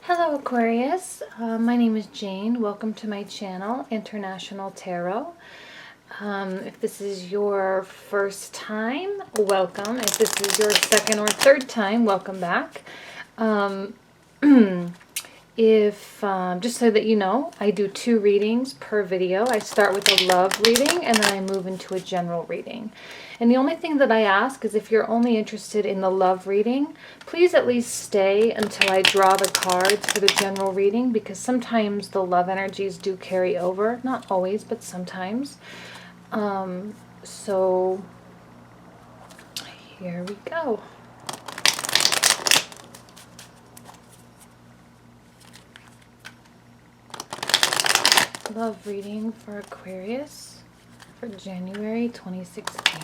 Hello Aquarius, my name is Jane. Welcome to my channel, International Tarot. If this is your first time, welcome. If this is your second or third time, welcome back. Just so that you know, I do 2 readings per video. I start with a love reading and then I move into a general reading. And the only thing that I ask is if you're only interested in the love reading, please at least stay until I draw the cards for the general reading, because sometimes the love energies do carry over. Not always, but sometimes. So here we go. Love reading for Aquarius for January 2016.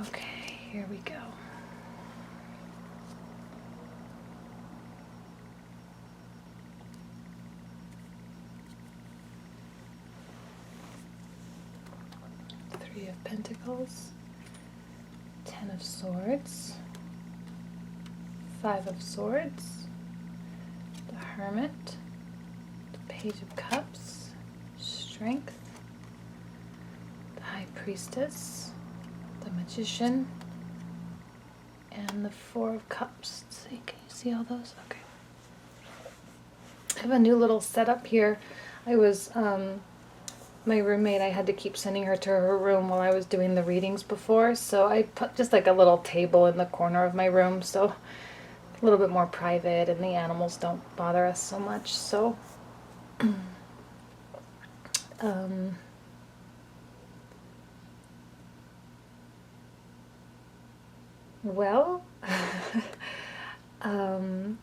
Okay, here we go. Three of Pentacles, 10 of Swords, 5 of Swords, the Hermit, the Page of Cups, Strength, the High Priestess, the Magician, and the 4 of Cups. Let's see, can you see all those? Okay. I have a new little setup here. My roommate, I had to keep sending her to her room while I was doing the readings before, so I put just like a little table in the corner of my room, so a little bit more private, and the animals don't bother us so much. So well, I'm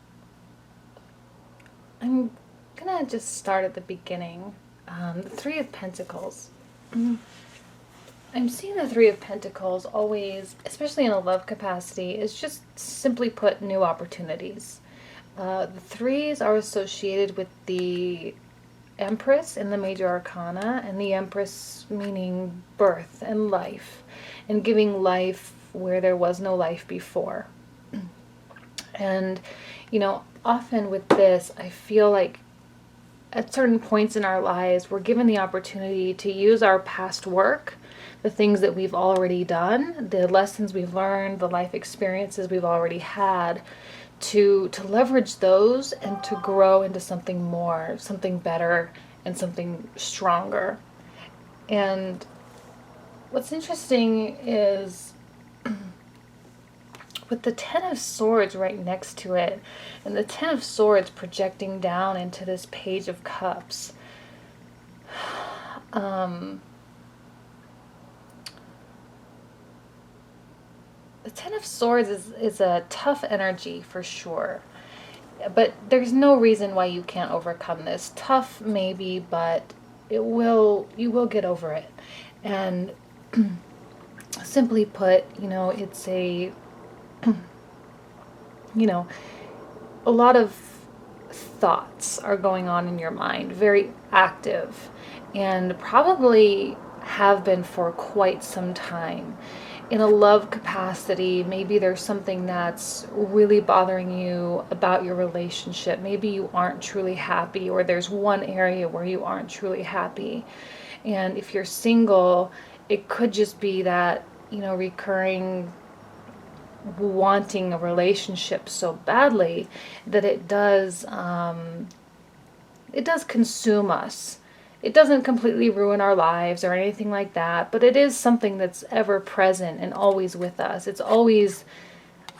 gonna just start at the beginning. The 3 of Pentacles. I'm seeing the 3 of Pentacles always, especially in a love capacity, is just simply put new opportunities. The 3s are associated with the Empress in the Major Arcana, and the Empress meaning birth and life, and giving life where there was no life before. And, you know, often with this, I feel like at certain points in our lives, we're given the opportunity to use our past work, the things that we've already done, the lessons we've learned, the life experiences we've already had, to leverage those and to grow into something more, something better, and something stronger. And what's interesting is with the 10 of Swords right next to it, and the 10 of Swords projecting down into this Page of Cups, the 10 of Swords is a tough energy for sure, but there's no reason why you can't overcome this. Tough maybe, but you will get over it. And simply put, you know, it's a you know, a lot of thoughts are going on in your mind, very active, and probably have been for quite some time. In a love capacity, maybe there's something that's really bothering you about your relationship. Maybe you aren't truly happy, or there's one area where you aren't truly happy. And if you're single, it could just be that, you know, recurring wanting a relationship so badly that it does consume us. It doesn't completely ruin our lives or anything like that, but it is something that's ever present and always with us. It's always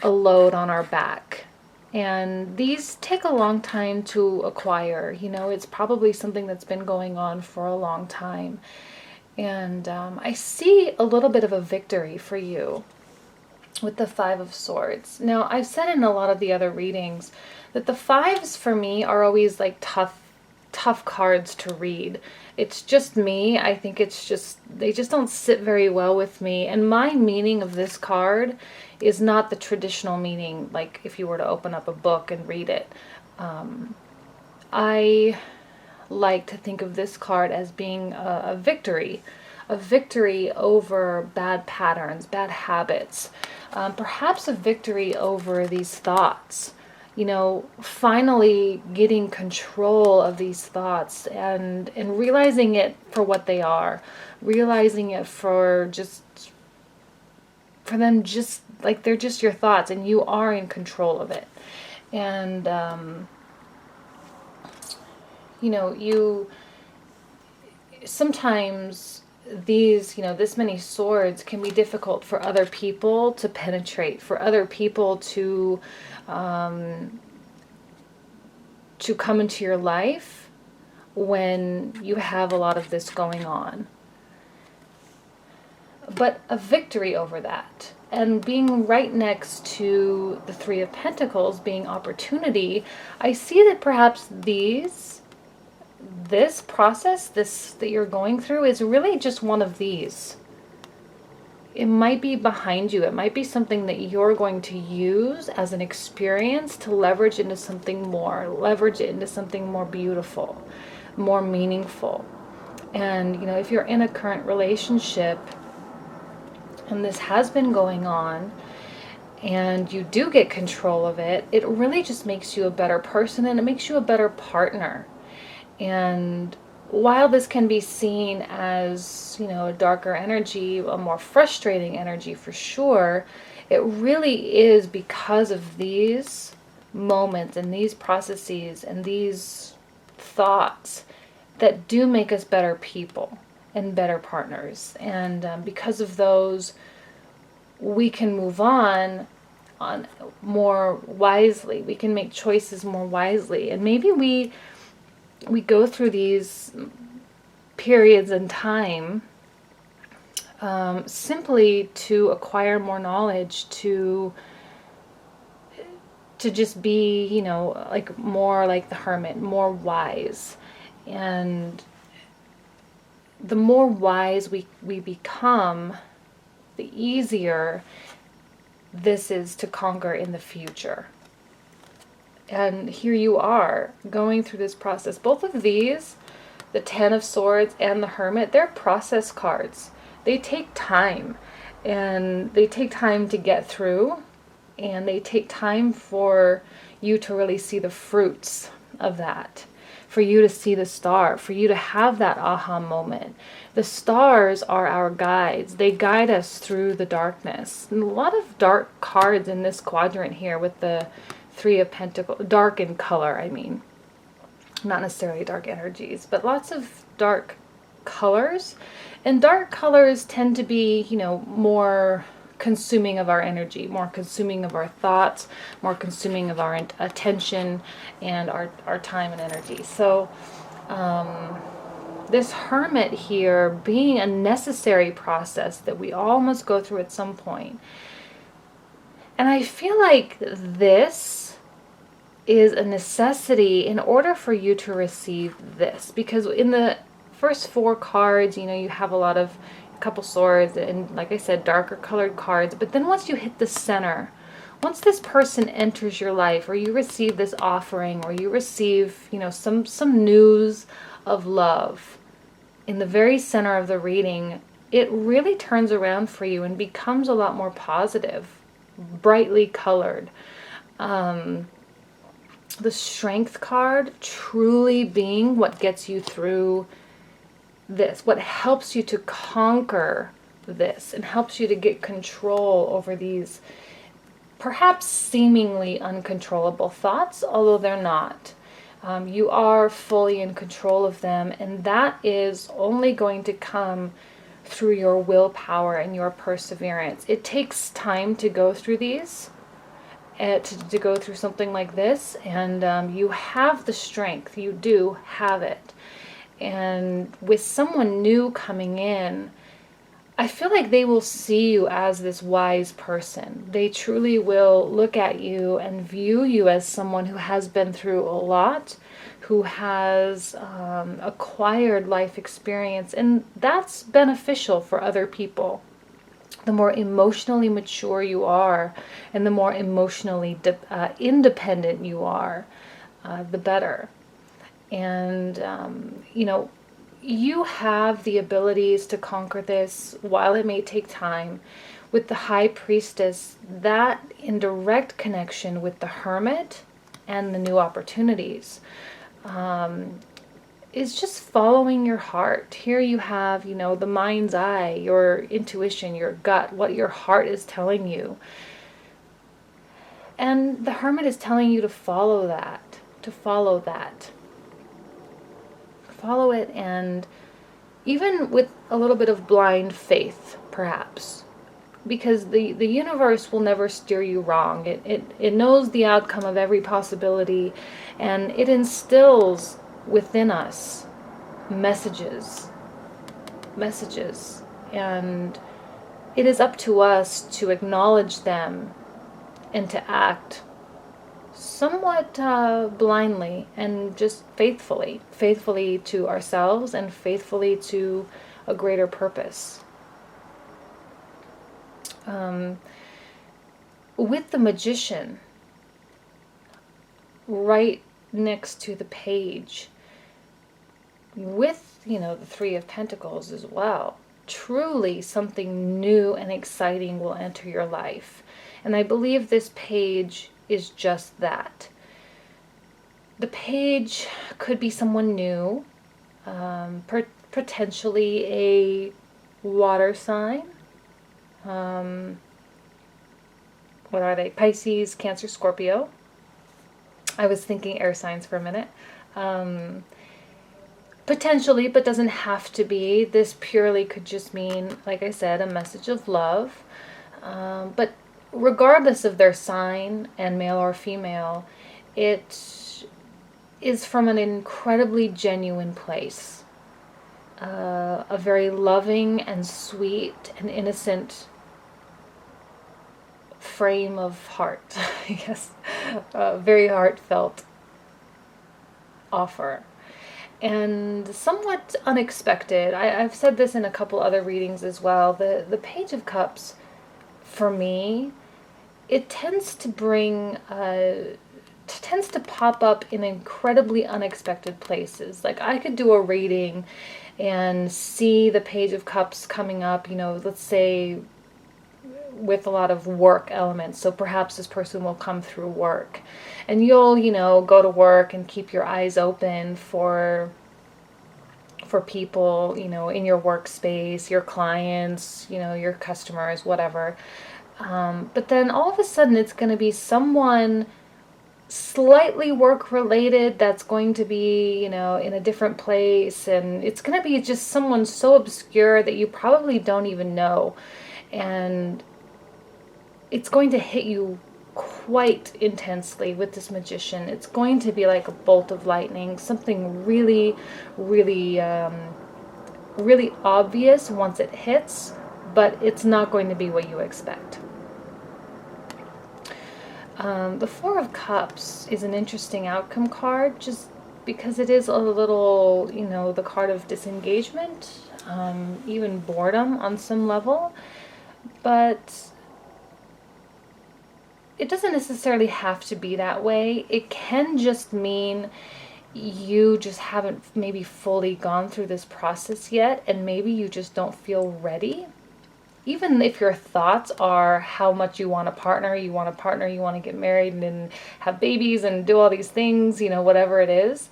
a load on our back. And these take a long time to acquire. You know, it's probably something that's been going on for a long time. And I see a little bit of a victory for you with the 5 of Swords. Now, I've said in a lot of the other readings that the 5s for me are always like tough cards to read. It's just me. I think it's just, they just don't sit very well with me. And my meaning of this card is not the traditional meaning, like if you were to open up a book and read it. I like to think of this card as being a victory, a victory over bad patterns, bad habits, perhaps a victory over these thoughts. You know, finally getting control of these thoughts and realizing it for what they are, realizing it for them just like they're just your thoughts and you are in control of it. And you know, you sometimes these, you know, this many swords can be difficult for other people to penetrate, for other people to come into your life when you have a lot of this going on. But a victory over that, and being right next to the Three of Pentacles being opportunity, I see that perhaps this process, this that you're going through, is really just one of these. It might be behind you. It might be something that you're going to use as an experience to leverage into something more, leverage it into something more beautiful, more meaningful. And, you know, if you're in a current relationship and this has been going on and you do get control of it, it really just makes you a better person and it makes you a better partner. And while this can be seen as, you know, a darker energy, a more frustrating energy for sure, it really is because of these moments and these processes and these thoughts that do make us better people and better partners. And because of those, we can move on more wisely. We can make choices more wisely. And maybe we go through these periods in time simply to acquire more knowledge, to just be, you know, like more like the hermit, more wise. And the more wise we become, the easier this is to conquer in the future. And here you are going through this process. Both of these, the Ten of Swords and the Hermit, they're process cards. They take time, and they take time to get through, and they take time for you to really see the fruits of that, for you to see the star, for you to have that aha moment. The stars are our guides. They guide us through the darkness. And a lot of dark cards in this quadrant here with the Three of Pentacles, dark in color, I mean. Not necessarily dark energies, but lots of dark colors. And dark colors tend to be, you know, more consuming of our energy, more consuming of our thoughts, more consuming of our attention and our time and energy. So this Hermit here being a necessary process that we all must go through at some point. And I feel like this is a necessity in order for you to receive this. Because in the first four cards, you know, you have a couple swords and, like I said, darker colored cards. But then once you hit the center, once this person enters your life, or you receive this offering, or you receive, you know, some news of love in the very center of the reading, it really turns around for you and becomes a lot more positive, brightly colored. The Strength card truly being what gets you through this, what helps you to conquer this and helps you to get control over these perhaps seemingly uncontrollable thoughts, although they're not. You are fully in control of them, and that is only going to come through your willpower and your perseverance. It takes time to go through these, to go through something like this, and you have the strength. You do have it. And with someone new coming in, I feel like they will see you as this wise person. They truly will look at you and view you as someone who has been through a lot, who has acquired life experience, and that's beneficial for other people. The more emotionally mature you are, and the more emotionally independent you are, the better. And, you know, you have the abilities to conquer this while it may take time. With the High Priestess, that in direct connection with the Hermit and the new opportunities, is just following your heart. Here you have, the mind's eye, your intuition, your gut, what your heart is telling you. And the Hermit is telling you to follow that, follow it, and even with a little bit of blind faith, perhaps. Because the universe will never steer you wrong. It knows the outcome of every possibility, and it instills within us messages, and it is up to us to acknowledge them and to act somewhat blindly and just faithfully to ourselves and faithfully to a greater purpose. With the Magician right next to the page, with, the Three of Pentacles as well, truly something new and exciting will enter your life. And I believe this page is just that. The page could be someone new, potentially a water sign. What are they? Pisces, Cancer, Scorpio. I was thinking air signs for a minute. Potentially, but doesn't have to be. This purely could just mean, like I said, a message of love. But regardless of their sign, and male or female, it is from an incredibly genuine place. A very loving and sweet and innocent frame of heart, I guess. A very heartfelt offer. And somewhat unexpected. I've said this in a couple other readings as well. The Page of Cups, for me, it tends to pop up in incredibly unexpected places. Like, I could do a reading and see the Page of Cups coming up, let's say with a lot of work elements. So perhaps this person will come through work, and you'll, go to work and keep your eyes open for people, in your workspace, your clients, your customers, whatever. But then all of a sudden it's going to be someone slightly work related that's going to be, in a different place, and it's going to be just someone so obscure that you probably don't even know, and it's going to hit you quite intensely with this Magician. It's going to be like a bolt of lightning, something really, really, really obvious once it hits, but it's not going to be what you expect. The Four of Cups is an interesting outcome card, just because it is a little, the card of disengagement, even boredom on some level, but it doesn't necessarily have to be that way. It can just mean you just haven't maybe fully gone through this process yet, and maybe you just don't feel ready. Even if your thoughts are how much you want a partner, you want to get married and have babies and do all these things, whatever it is.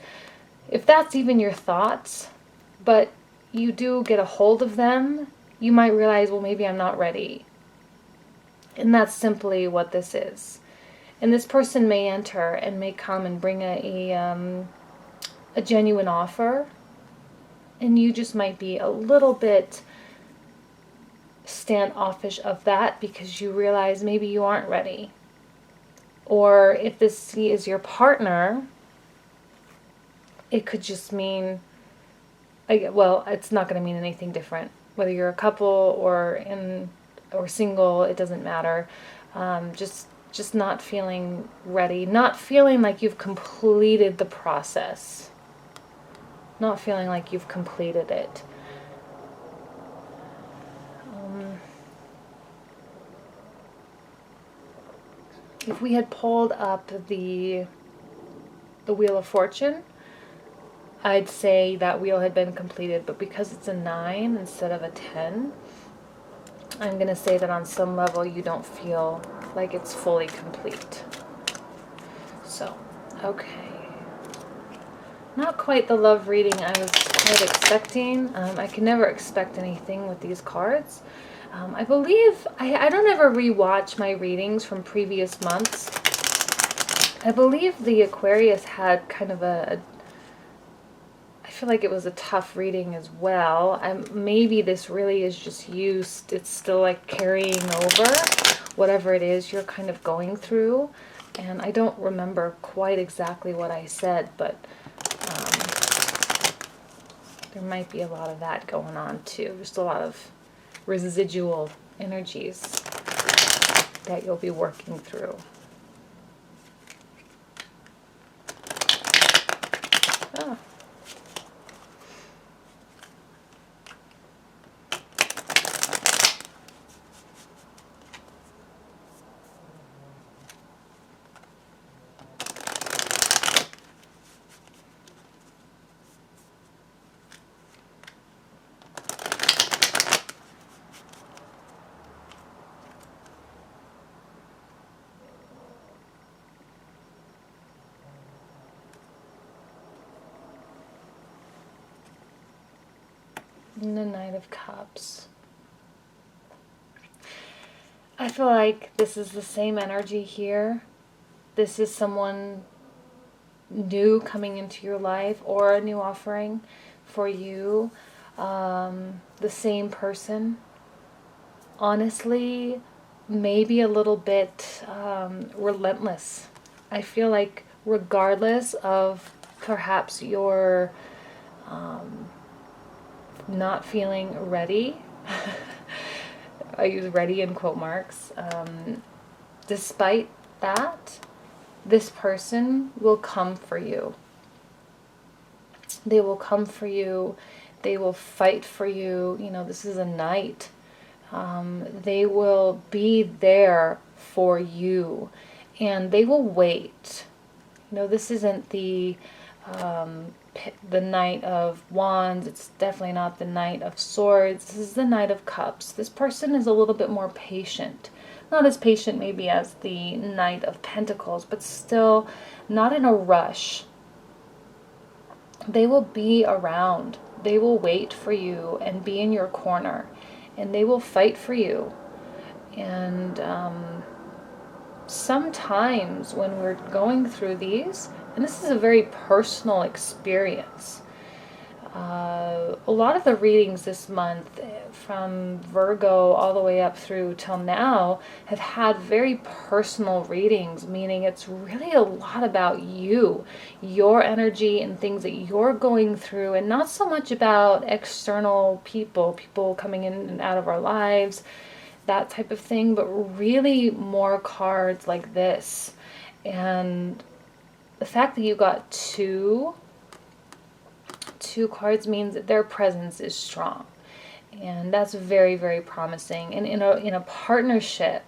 If that's even your thoughts, but you do get a hold of them, you might realize, well, maybe I'm not ready. And that's simply what this is. And this person may enter and may come and bring a genuine offer, and you just might be a little bit standoffish of that because you realize maybe you aren't ready. Or if this is your partner, it could just mean, well, it's not going to mean anything different. Whether you're a couple or single, it doesn't matter. Just not feeling ready, not feeling like you've completed the process, not feeling like you've completed it. If we had pulled up the Wheel of Fortune, I'd say that wheel had been completed, but because it's a 9 instead of a 10, I'm going to say that on some level you don't feel like it's fully complete. So, okay. Not quite the love reading I was quite expecting. I can never expect anything with these cards. I believe, I don't ever rewatch my readings from previous months. I believe the Aquarius had kind of I feel like it was a tough reading as well. Maybe this really is just used, it's still like carrying over whatever it is you're kind of going through. And I don't remember quite exactly what I said, but there might be a lot of that going on too. Just a lot of residual energies that you'll be working through. Oh. And the Knight of Cups. I feel like this is the same energy here. This is someone new coming into your life, or a new offering for you. The same person. Honestly, maybe a little bit relentless. I feel like regardless of perhaps your not feeling ready, I use ready in quote marks, despite that, this person will come for you. They will come for you. They will fight for you. You know, this is a knight. They will be there for you, and they will wait. You know, this isn't the Knight of Wands. It's definitely not the Knight of Swords. This is the Knight of Cups. This person is a little bit more patient. Not as patient maybe as the Knight of Pentacles, but still not in a rush. They will be around. They will wait for you and be in your corner. And they will fight for you. And sometimes when we're going through these, and this is a very personal experience, a lot of the readings this month, from Virgo all the way up through till now, have had very personal readings, meaning it's really a lot about you, your energy and things that you're going through, and not so much about external people coming in and out of our lives, that type of thing, but really more cards like this. And the fact that you got two cards means that their presence is strong, and that's very, very promising. And in a partnership,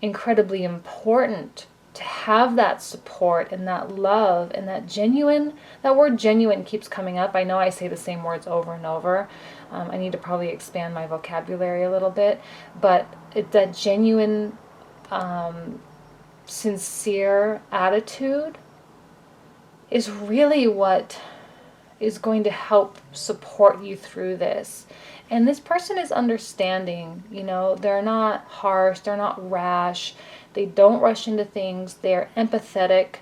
incredibly important to have that support and that love and that genuine. That word genuine keeps coming up. I know I say the same words over and over. I need to probably expand my vocabulary a little bit, but that genuine, sincere attitude is really what is going to help support you through this. And this person is understanding, you know, they're not harsh, they're not rash, they don't rush into things, they're empathetic.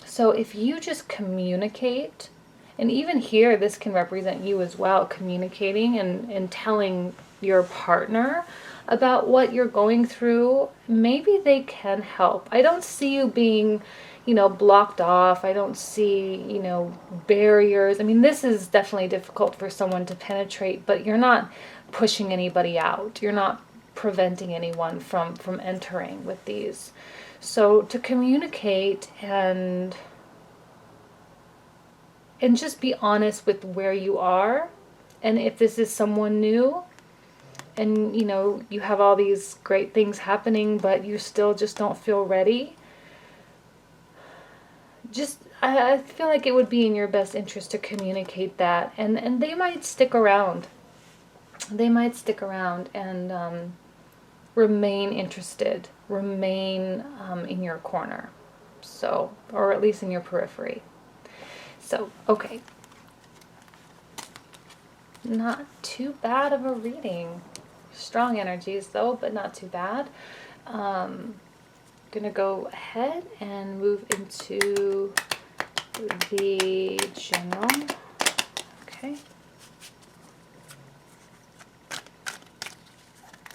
So if you just communicate, and even here this can represent you as well, communicating and telling your partner about what you're going through, maybe they can help. I don't see you being, you know, blocked off. I don't see, you know, barriers. I mean, this is definitely difficult for someone to penetrate, but you're not pushing anybody out. You're not preventing anyone from entering with these. So to communicate and just be honest with where you are, and if this is someone new, and you know, you have all these great things happening, but you still just don't feel ready, I feel like it would be in your best interest to communicate that, and they might stick around. They might stick around and remain interested, remain in your corner, so, or at least in your periphery. So, okay. Not too bad of a reading. Strong energies though, but not too bad. Gonna go ahead and move into the general. Okay.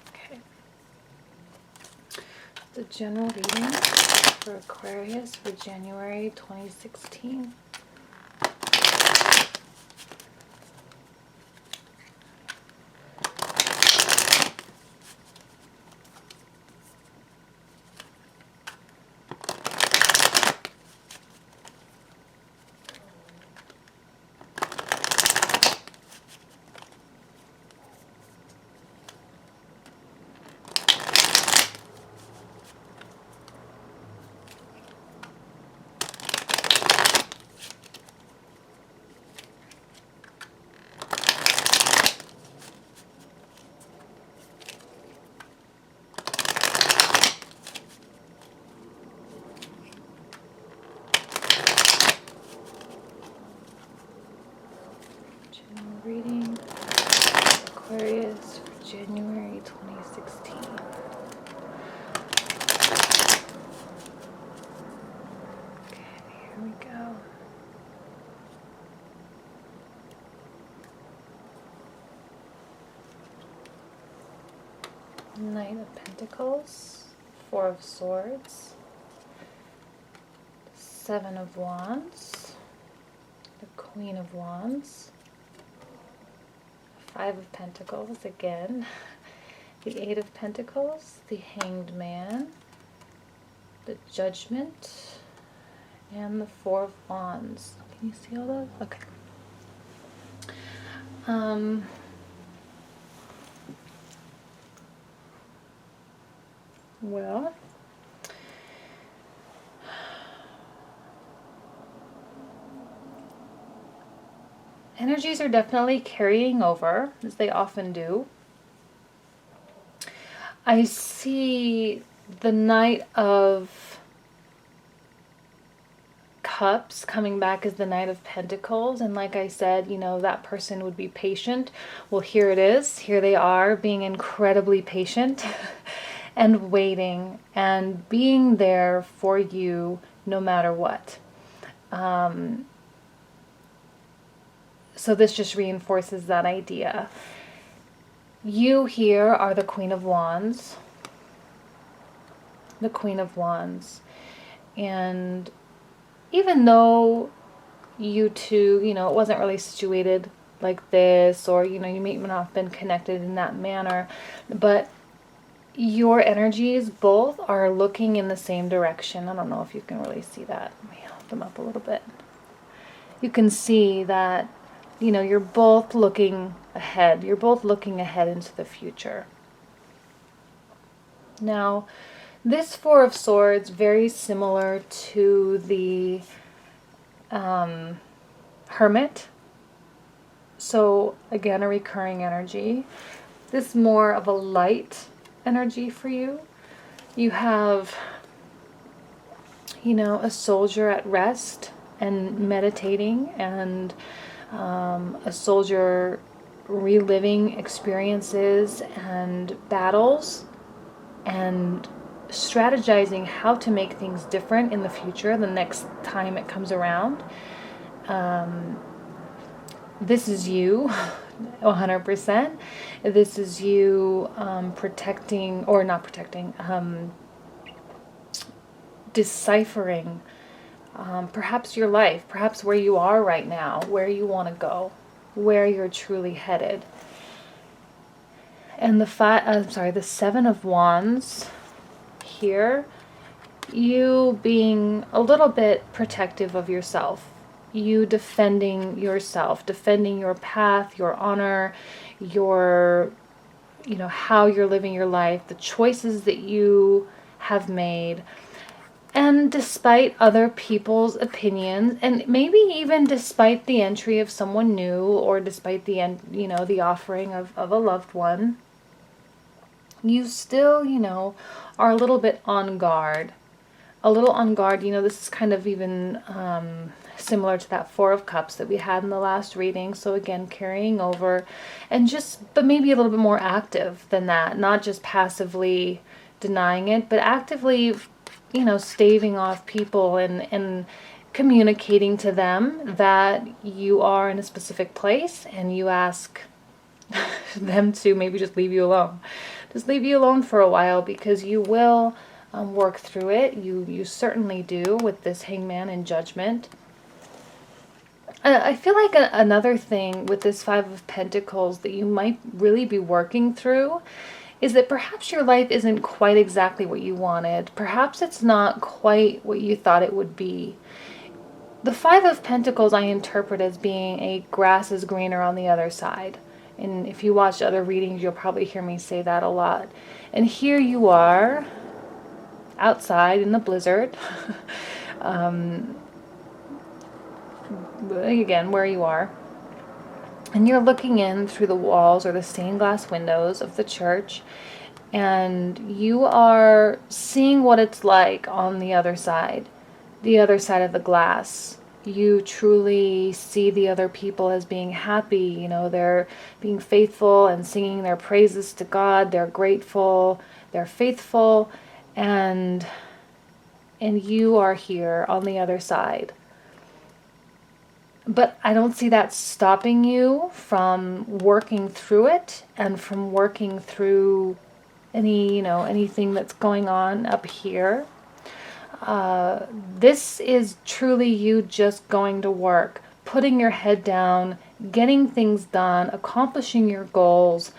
Okay. The general reading for Aquarius for January 2016. Reading Aquarius for January 2016. Okay, here we go. Knight of Pentacles, Four of Swords, Seven of Wands, the Queen of Wands, Five of Pentacles again, the Eight of Pentacles, the Hanged Man, the Judgment, and the Four of Wands. Can you see all those? Okay. Well, energies are definitely carrying over, as they often do. I see the Knight of Cups coming back as the Knight of Pentacles, and like I said, you know, that person would be patient. Well, here it is. Here they are, being incredibly patient and waiting and being there for you no matter what. So this just reinforces that idea. You here are the Queen of Wands. The Queen of Wands. And even though you two, you know, it wasn't really situated like this, or, you know, you may not have been connected in that manner, but your energies both are looking in the same direction. I don't know if you can really see that. Let me hold them up a little bit. You can see that, you know, you're both looking ahead. You're both looking ahead into the future. Now, this Four of Swords, very similar to the Hermit. So, again, a recurring energy. This is more of a light energy for you. You have, you know, a soldier at rest and meditating, and a soldier reliving experiences and battles and strategizing how to make things different in the future the next time it comes around. This is you 100%. This is you protecting, or not protecting, deciphering perhaps your life, perhaps where you are right now, where you want to go, where you're truly headed. And the Seven of Wands here, you being a little bit protective of yourself, you defending yourself, defending your path, your honor, your, you know, how you're living your life, the choices that you have made. And despite other people's opinions, and maybe even despite the entry of someone new, or despite the offering of a loved one, you still, are a little bit on guard. A little on guard. This is kind of even similar to that Four of Cups that we had in the last reading. So again, carrying over, but maybe a little bit more active than that. Not just passively denying it, but actively, staving off people and communicating to them that you are in a specific place, and you ask them to maybe just leave you alone. Just leave you alone for a while, because you will work through it. You certainly do, with this Hangman and Judgment. I feel like another thing with this Five of Pentacles that you might really be working through is that perhaps your life isn't quite exactly what you wanted. Perhaps it's not quite what you thought it would be. The Five of Pentacles I interpret as being a grass is greener on the other side. And if you watch other readings, you'll probably hear me say that a lot. And here you are, outside in the blizzard. Again, where you are. And you're looking in through the walls or the stained glass windows of the church, and you are seeing what it's like on the other side of the glass. You truly see the other people as being happy. They're being faithful and singing their praises to God. They're grateful. They're faithful. And you are here on the other side. But I don't see that stopping you from working through it, and from working through anything that's going on up here. This is truly you just going to work, putting your head down, getting things done, accomplishing your goals.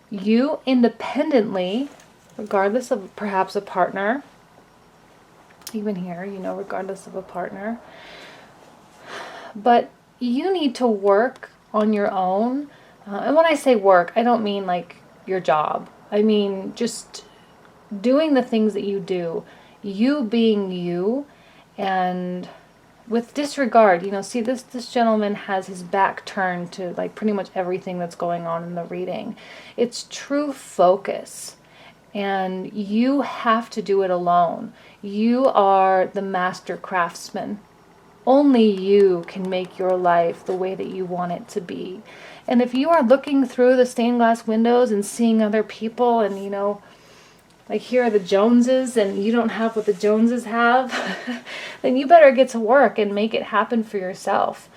You independently, regardless of perhaps a partner, even here, regardless of a partner. But you need to work on your own. And when I say work, I don't mean like your job. I mean just doing the things that you do. You being you, and with disregard. See, this gentleman has his back turned to like pretty much everything that's going on in the reading. It's true focus. And you have to do it alone. You are the master craftsman. Only you can make your life the way that you want it to be. And if you are looking through the stained glass windows and seeing other people, and like here are the Joneses, and you don't have what the Joneses have, then you better get to work and make it happen for yourself.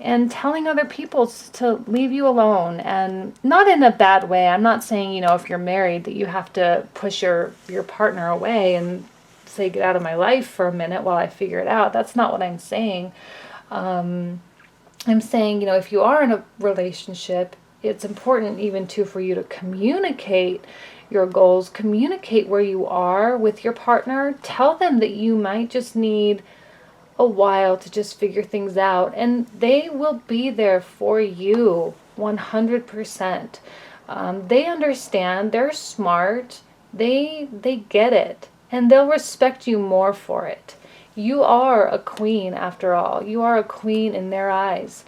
And telling other people to leave you alone, and not in a bad way. I'm not saying, if you're married, that you have to push your partner away and say, get out of my life for a minute while I figure it out. That's not what I'm saying. I'm saying, if you are in a relationship, it's important even too for you to communicate your goals, communicate where you are with your partner. Tell them that you might just need a while to just figure things out, and they will be there for you 100%. They understand, they're smart, they get it. And they'll respect you more for it. You are a queen, after all. You are a queen in their eyes.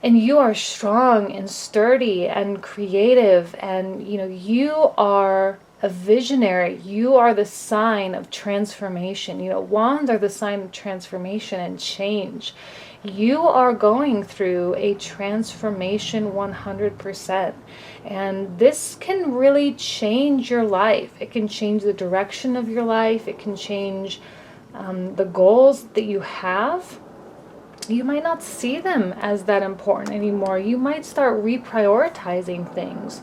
And you are strong and sturdy and creative. And, you are a visionary. You are the sign of transformation. Wands are the sign of transformation and change. You are going through a transformation 100%. And this can really change your life. It can change the direction of your life. It can change the goals that you have. You might not see them as that important anymore. You might start reprioritizing things.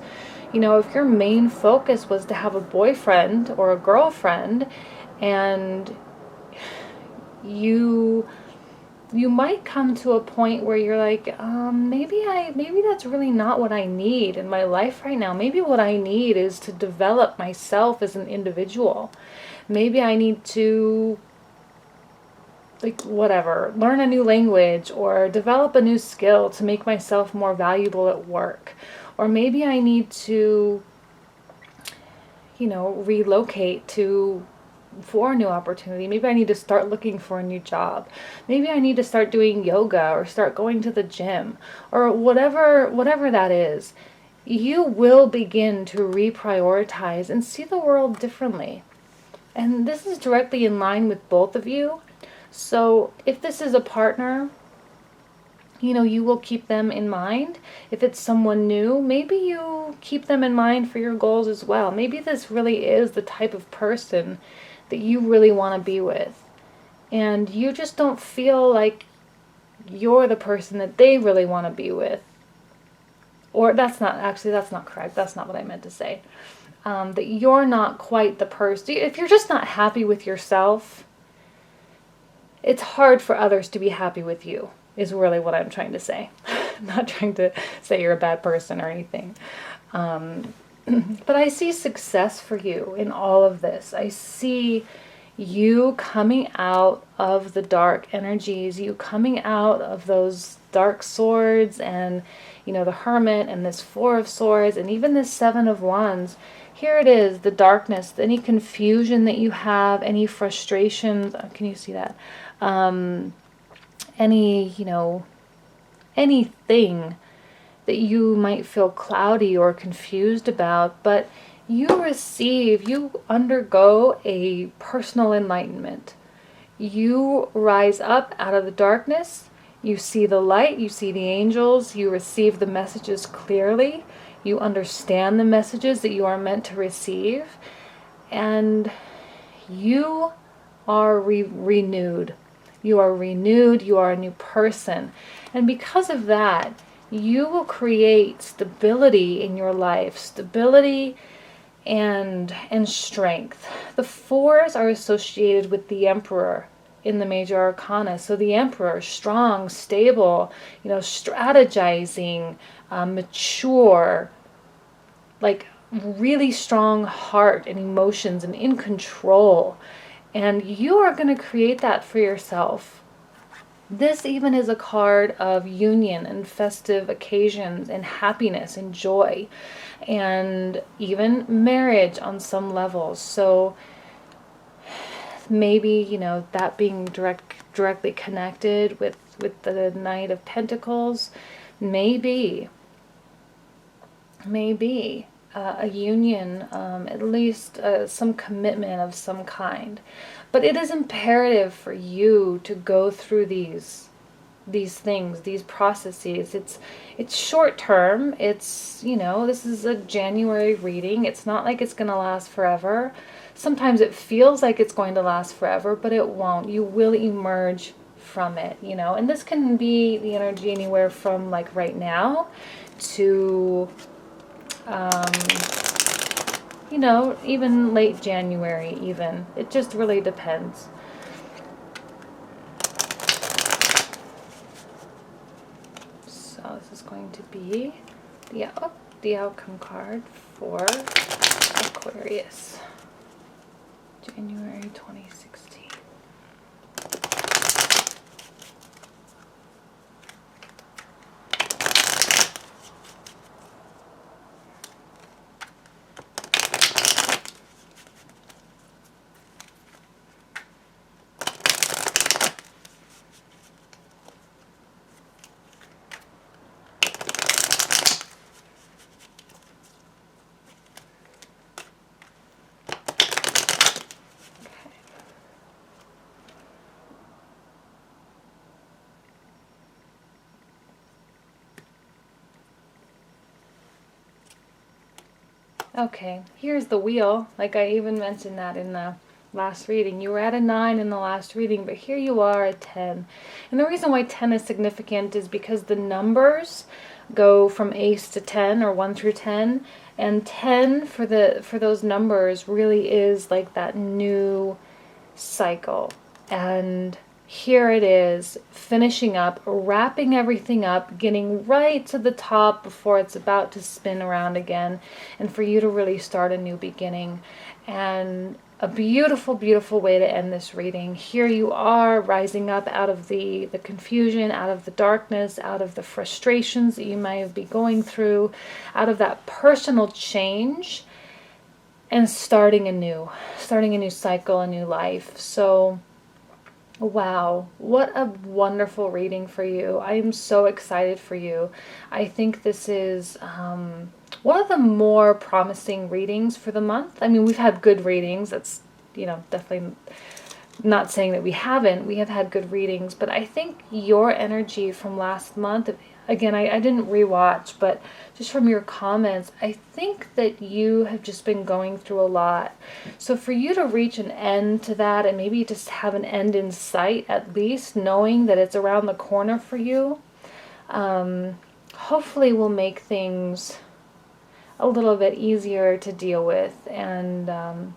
If your main focus was to have a boyfriend or a girlfriend, and you might come to a point where you're like, maybe that's really not what I need in my life right now. Maybe what I need is to develop myself as an individual. Maybe I need to, learn a new language or develop a new skill to make myself more valuable at work. Or maybe I need to, relocate to for a new opportunity. Maybe I need to start looking for a new job. Maybe I need to start doing yoga or start going to the gym or whatever that is. You will begin to reprioritize and see the world differently. And this is directly in line with both of you. So if this is a partner, you will keep them in mind. If it's someone new, maybe you keep them in mind for your goals as well. Maybe this really is the type of person that you really want to be with. And you just don't feel like you're the person that they really want to be with. Or that's not correct. That's not what I meant to say. That you're not quite the person. If you're just not happy with yourself, it's hard for others to be happy with you, is really what I'm trying to say. I'm not trying to say you're a bad person or anything. But I see success for you in all of this. I see you coming out of the dark energies, you coming out of those dark swords and, the Hermit and this Four of Swords and even this Seven of Wands. Here it is, the darkness, any confusion that you have, any frustrations. Can you see that? Anything that you might feel cloudy or confused about, but you undergo a personal enlightenment. You rise up out of the darkness, you see the light, you see the angels, you receive the messages clearly, you understand the messages that you are meant to receive, and you are renewed. You are renewed, you are a new person. And because of that, you will create stability in your life, stability and strength. The fours are associated with the Emperor in the major arcana. So the Emperor, strong, stable, strategizing, mature, like really strong heart and emotions and in control. And you are going to create that for yourself. This even is a card of union and festive occasions and happiness and joy and even marriage on some levels. So maybe, that being directly connected with the Knight of Pentacles, maybe a union, at least some commitment of some kind. But it is imperative for you to go through these things, these processes. It's short term. It's, this is a January reading. It's not like it's going to last forever. Sometimes it feels like it's going to last forever, but it won't. You will emerge from it, and this can be the energy anywhere from like right now to even late January even. It just really depends. So this is going to be the outcome card for Aquarius, January 2016. Okay, here's the wheel. Like I even mentioned that in the last reading. You were at a 9 in the last reading, but here you are at 10. And the reason why 10 is significant is because the numbers go from ace to 10, or 1 through 10, and 10 for those numbers really is like that new cycle. And here it is, finishing up, wrapping everything up, getting right to the top before it's about to spin around again, and for you to really start a new beginning. And a beautiful, beautiful way to end this reading. Here you are, rising up out of the confusion, out of the darkness, out of the frustrations that you might be going through, out of that personal change. and starting a new cycle, a new life. So wow, what a wonderful reading for you. I am so excited for you. I think this is one of the more promising readings for the month. I mean, we've had good readings. That's, definitely not saying that we haven't. We have had good readings, but I think your energy from last month, again, I didn't rewatch, but just from your comments, I think that you have just been going through a lot. So for you to reach an end to that, and maybe just have an end in sight, at least knowing that it's around the corner for you, hopefully will make things a little bit easier to deal with. And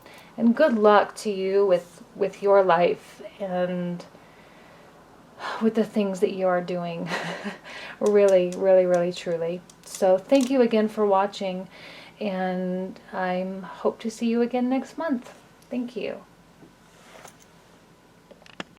good luck to you with your life and with the things that you are doing. Really, really, really, truly. So thank you again for watching, and I hope to see you again next month. Thank you.